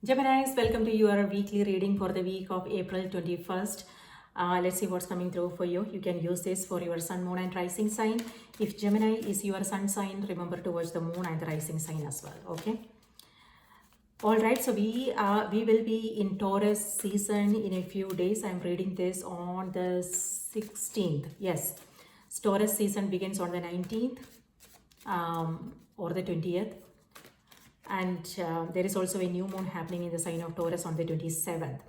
Geminis, welcome to your weekly reading for the week of April 21st. Let's see what's coming through for you. You can use this for your sun, moon and rising sign. If Gemini is your sun sign, remember to watch the moon and the rising sign as well, okay? All right, so we will be in Taurus season in a few days. I'm reading this on the 16th. Yes, Taurus season begins on the 19th or the 20th. And there is also a new moon happening in the sign of Taurus on the 27th.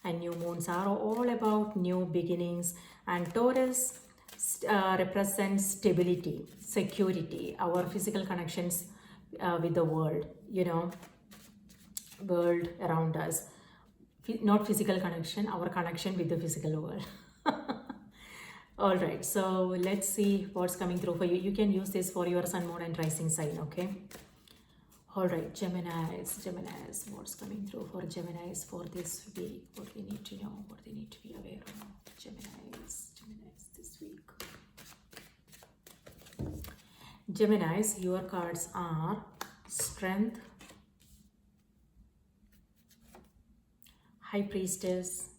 And new moons are all about new beginnings. And Taurus represents stability, security, our physical connections with the world, world around us. Not physical connection, our connection with the physical world. All right, so let's see what's coming through for you. You can use this for your sun, moon and rising sign, okay? All right, Geminis, what's coming through for Geminis for this week? What we need to know, what they need to be aware of. Geminis this week. Geminis, your cards are Strength, High Priestess,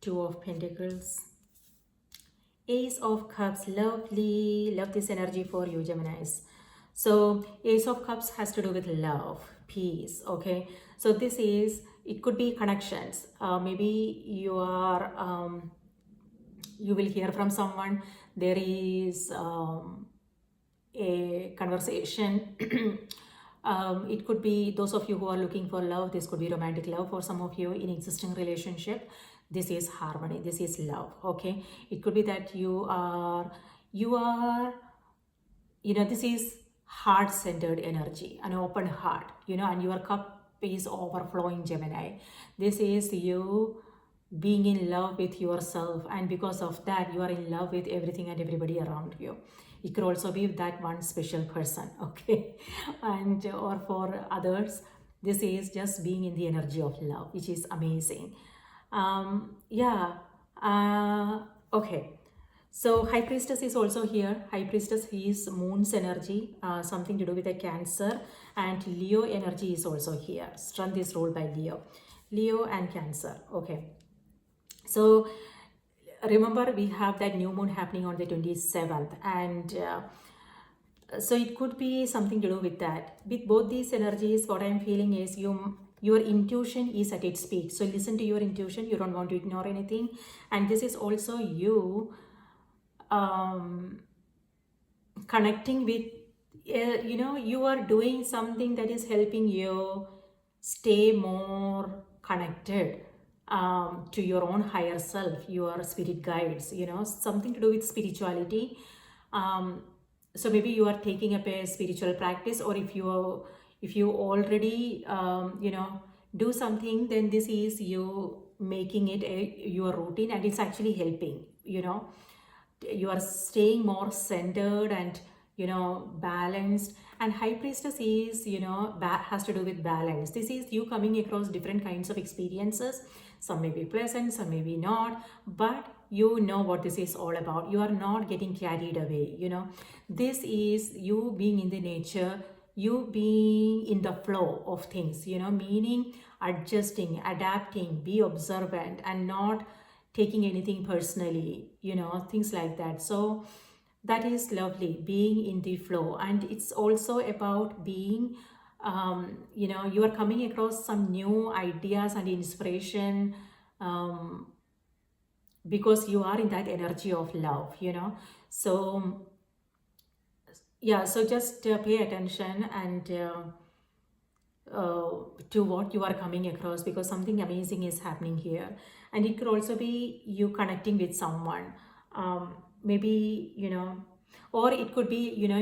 Two of Pentacles, Ace of Cups. Lovely, love this energy for you, Geminis. So Ace of Cups has to do with love, peace, okay? So this is, it could be connections. Maybe you are, you will hear from someone. There is a conversation. It could be those of you who are looking for love. This could be romantic love for some of you in existing relationship. This is harmony. This is love, okay? It could be that you are, this is heart-centered energy, an open heart, and your cup is overflowing, Gemini. This is you being in love with yourself, and because of that, you are in love with everything and everybody around you. It could also be that one special person, okay? And or for others, this is just being in the energy of love, which is amazing. Okay. So High Priestess is also here. High Priestess is Moon's energy, something to do with a Cancer, and Leo energy is also here. Strength is ruled by Leo and Cancer. Okay. So remember, we have that new moon happening on the 27th, and so it could be something to do with that. With both these energies, what I'm feeling is your intuition is at its peak. So listen to your intuition. You don't want to ignore anything. And this is also you connecting with, you are doing something that is helping you stay more connected to your own higher self, your spirit guides, something to do with spirituality. So maybe you are taking up a spiritual practice, or if you already do something, then this is you making it your routine, and it's actually helping. You are staying more centered and balanced. And High Priestess is has to do with balance. This is you coming across different kinds of experiences. Some may be pleasant, some may be not, but you know what this is all about. You are not getting carried away. This is you being in the nature, you being in the flow of things, meaning adjusting, adapting, be observant, and not taking anything personally, things like that. So that is lovely, being in the flow. And it's also about being, you are coming across some new ideas and inspiration because you are in that energy of love, So yeah, so just pay attention and to what you are coming across, because something amazing is happening here. And it could also be you connecting with someone, maybe, or it could be, you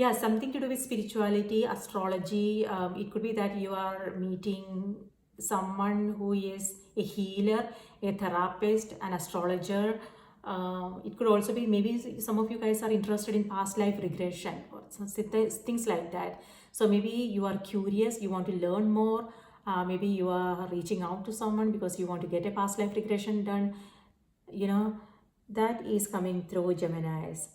are something to do with spirituality, astrology. It could be that you are meeting someone who is a healer, a therapist, an astrologer. It could also be maybe some of you guys are interested in past life regression or things like that. So maybe you are curious, you want to learn more. Maybe you are reaching out to someone because you want to get a past life regression done. That is coming through, Geminis.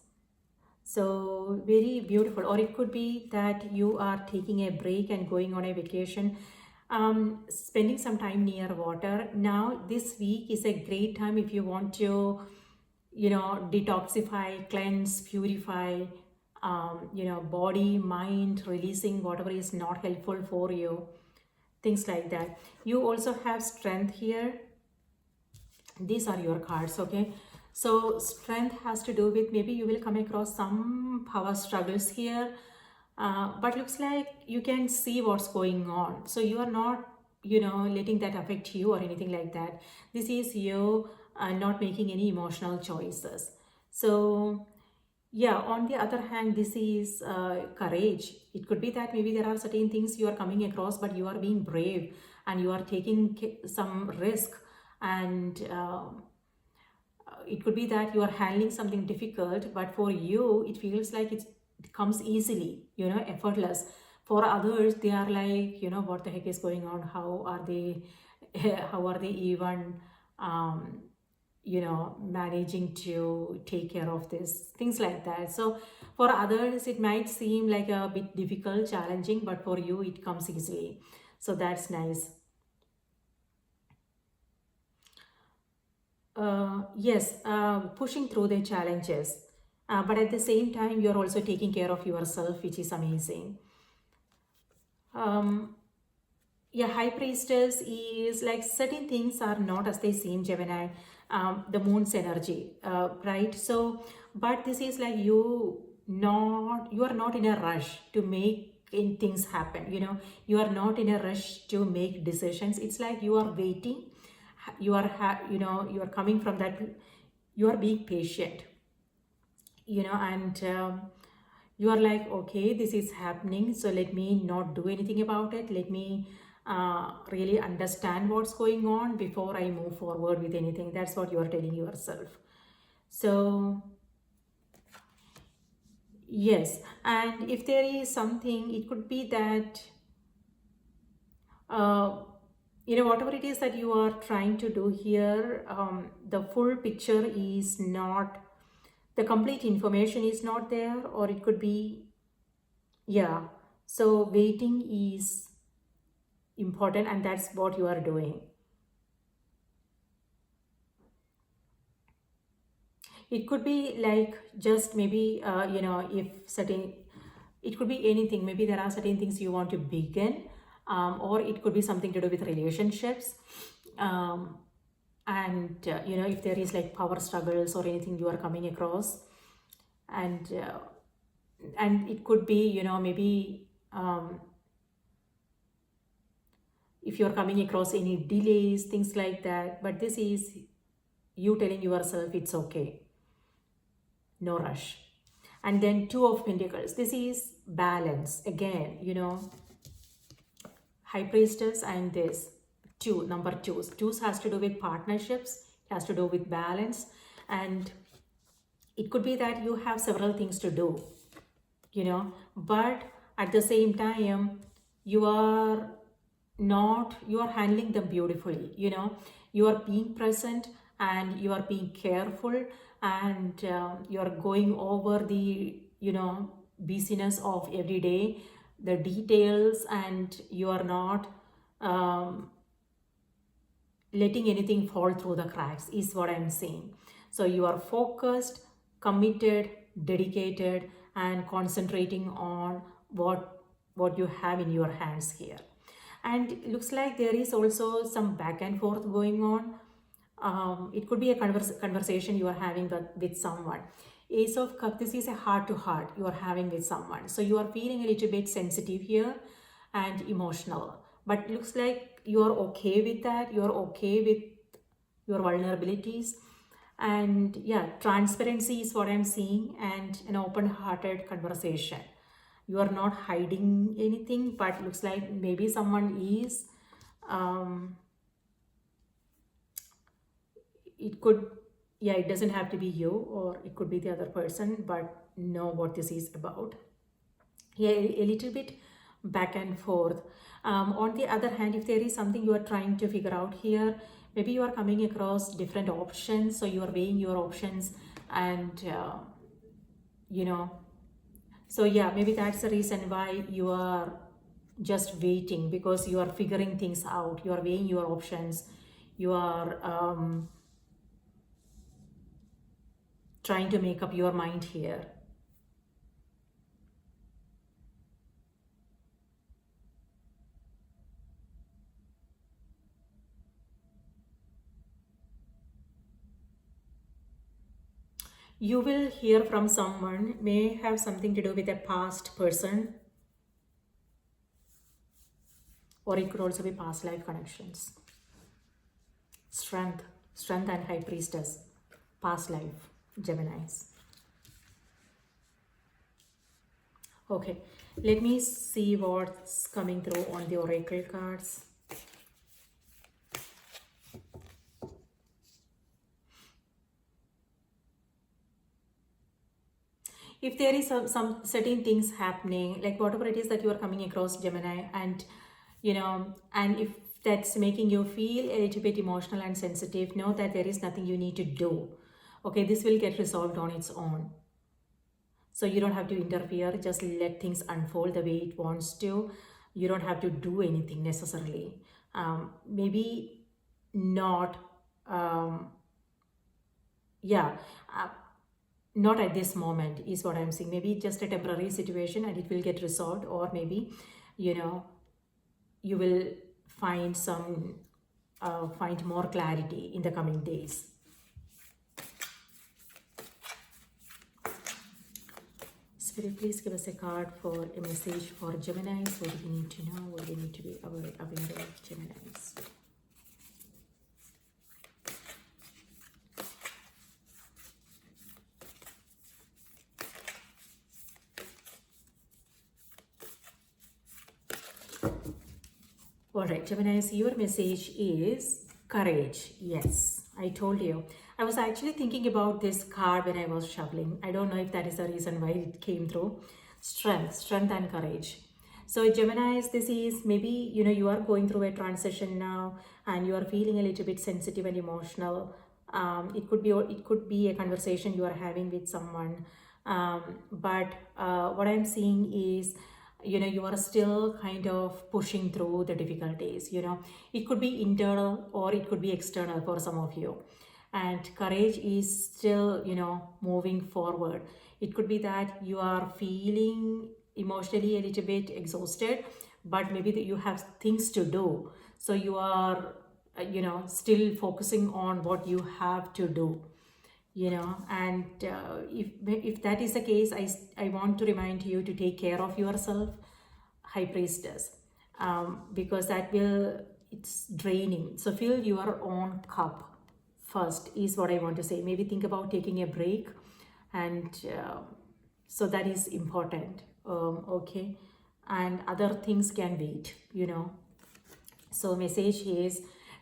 So very beautiful. Or it could be that you are taking a break and going on a vacation, spending some time near water. Now this week is a great time if you want to, detoxify, cleanse, purify, body, mind, releasing whatever is not helpful for you, things like that. You also have strength here. These are your cards, okay? So strength has to do with, maybe you will come across some power struggles here, but looks like you can see what's going on, so you are not, letting that affect you or anything like that. This is you not making any emotional choices. So yeah, on the other hand, this is courage. It could be that maybe there are certain things you are coming across, but you are being brave and you are taking some risk. And it could be that you are handling something difficult, but for you, it feels like it comes easily, effortless. For others, they are like, what the heck is going on? How are they, how are they even, um, managing to take care of this, things like that. So for others it might seem like a bit difficult, challenging, but for you it comes easily. So that's nice. Yes, pushing through the challenges, but at the same time you're also taking care of yourself, which is amazing. um, Yeah, high priestess is like certain things are not as they seem, Gemini. The moon's energy, right? So, but this is like you are not in a rush to make in things happen. You are not in a rush to make decisions. It's like you are waiting. You are coming from that. You are being patient, and you are like, okay, this is happening, so let me not do anything about it. Let me really understand what's going on before I move forward with anything. That's what you are telling yourself. So yes, and if there is something, it could be that uh, whatever it is that you are trying to do here, the full picture is not, the complete information is not there, or it could be, yeah. So waiting is important, and that's what you are doing. It could be like just maybe, if certain, it could be anything. Maybe there are certain things you want to begin, or it could be something to do with relationships. Um, and, if there is like power struggles or anything you are coming across, and it could be, maybe if you're coming across any delays, things like that. But this is you telling yourself it's okay, no rush. And then Two of Pentacles, this is balance again, High Priestess, and this number twos has to do with partnerships, has to do with balance. And it could be that you have several things to do, but at the same time you are not, you are handling them beautifully. You are being present and you are being careful, and you are going over the, busyness of every day, the details, and you are not um, letting anything fall through the cracks, is what I'm saying. So you are focused, committed, dedicated, and concentrating on what you have in your hands here. And it looks like there is also some back and forth going on. It could be a conversation you are having with someone. Ace of Cup, this is a heart to heart you are having with someone. So you are feeling a little bit sensitive here and emotional. But looks like you are okay with that. You are okay with your vulnerabilities. And yeah, transparency is what I'm seeing, and an open-hearted conversation. You are not hiding anything, but looks like maybe someone is. Um, it could, yeah, it doesn't have to be you, or it could be the other person, but know what this is about. Yeah, a little bit back and forth. On the other hand, if there is something you are trying to figure out here, maybe you are coming across different options, so you are weighing your options, and you know. So yeah, maybe that's the reason why you are just waiting, because you are figuring things out, you are weighing your options, you are trying to make up your mind here. You will hear from someone, may have something to do with a past person, or it could also be past life connections. Strength, strength and high priestess, past life, Geminis. Okay, let me see what's coming through on the oracle cards. If there is some certain things happening, like whatever it is that you are coming across, Gemini, and and if that's making you feel a little bit emotional and sensitive, know that there is nothing you need to do. Okay, this will get resolved on its own. So you don't have to interfere, just let things unfold the way it wants to. You don't have to do anything necessarily. Maybe not, yeah, uh, not at this moment is what I'm saying. Maybe just a temporary situation and it will get resolved, or maybe, you know, you will find find more clarity in the coming days. Spirit, please give us a card for a message for Geminis. What do we need to know? What do we need to be aware of, Geminis? All right, Geminis, your message is courage. Yes, I told you. I was actually thinking about this card when I was shuffling. I don't know if that is the reason why it came through. Strength and courage. So Geminis, this is maybe, you are going through a transition now and you are feeling a little bit sensitive and emotional. It could be a conversation you are having with someone. But what I'm seeing is, you are still kind of pushing through the difficulties. It could be internal or it could be external for some of you, and courage is still, moving forward. It could be that you are feeling emotionally a little bit exhausted, but maybe that you have things to do, so you are still focusing on what you have to do. And if that is the case, I want to remind you to take care of yourself, high priestess, because it's draining. So fill your own cup first is what I want to say. Maybe think about taking a break, and so that is important. Okay, and other things can wait. So message is,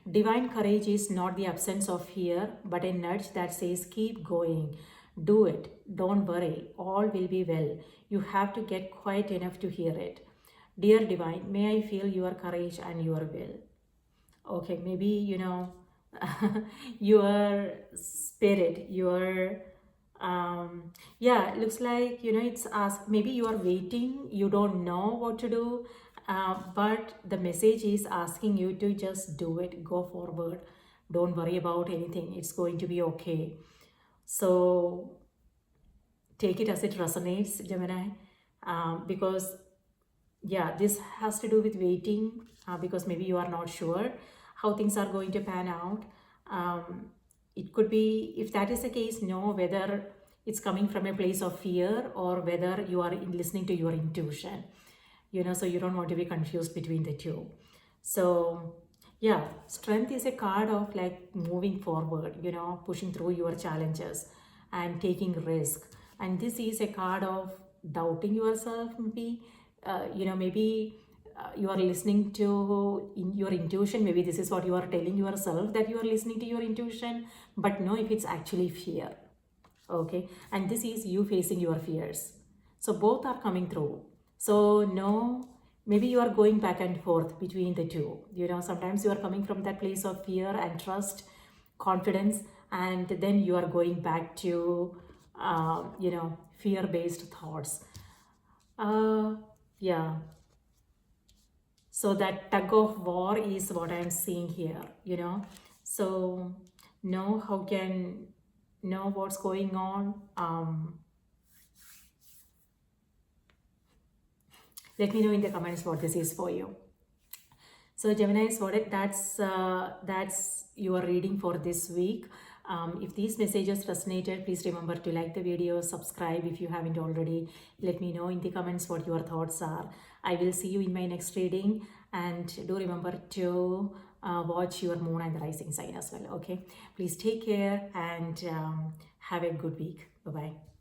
divine courage is not the absence of fear, but a nudge that says keep going. Do it. Don't worry. All will be well. You have to get quiet enough to hear it. Dear divine, may I feel your courage and your will. Okay, maybe your spirit, your yeah, looks like it's ask, maybe you are waiting, you don't know what to do, but the message is asking you to just do it, go forward, don't worry about anything, it's going to be okay. So take it as it resonates, Gemini, because yeah, this has to do with waiting, because maybe you are not sure how things are going to pan out. It could be, if that is the case, know whether it's coming from a place of fear or whether you are listening to your intuition, so you don't want to be confused between the two. So yeah, strength is a card of like moving forward, pushing through your challenges and taking risk. And this is a card of doubting yourself, maybe. Maybe you are listening to your intuition. Maybe this is what you are telling yourself, that you are listening to your intuition, but know if it's actually fear. Okay, and this is you facing your fears. So both are coming through. So no, maybe you are going back and forth between the two. Sometimes you are coming from that place of fear and trust, confidence, and then you are going back to fear-based thoughts. uh, yeah, so that tug of war is what I'm seeing here, so know how can know what's going on. Let me know in the comments what this is for you. So Gemini is what that's your reading for this week. If these messages resonated, please remember to like the video, subscribe if you haven't already. Let me know in the comments what your thoughts are. I will see you in my next reading, and do remember to watch your moon and the rising sign as well. Okay, please take care and have a good week. Bye bye.